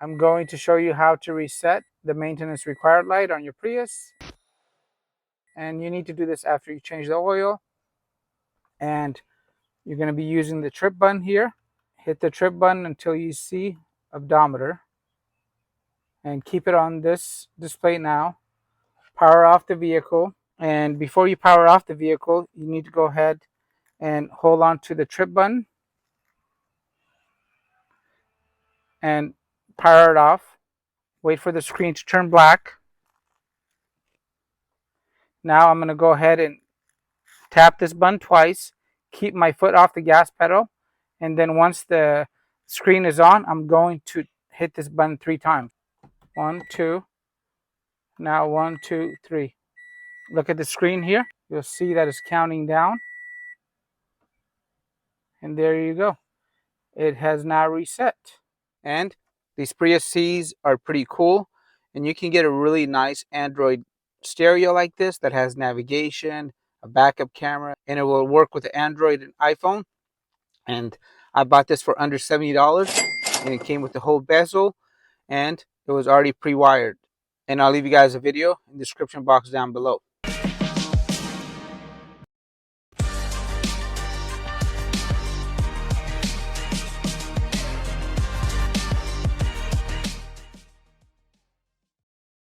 I'm going to show you how to reset the maintenance required light on your Prius. And you need to do this after you change the oil. And you're going to be using the trip button here. Hit the trip button until you see odometer. And keep it on this display now. Power off the vehicle. And before you power off the vehicle, you need to go ahead and hold on to the trip button and power it off. Wait for the screen to turn black. Now I'm going to go ahead and tap this button twice, keep my foot off the gas pedal, and then once the screen is on, I'm going to hit this button 3 times. 1, 2, now 1, 2, 3. Look at the screen here. You'll see that it's counting down. And there you go. It has now reset. And these Prius Cs are pretty cool. And you can get a really nice Android stereo like this that has navigation, a backup camera, and it will work with the Android and iPhone. And I bought this for under $70, and it came with the whole bezel, and it was already pre-wired. And I'll leave you guys a video in the description box down below.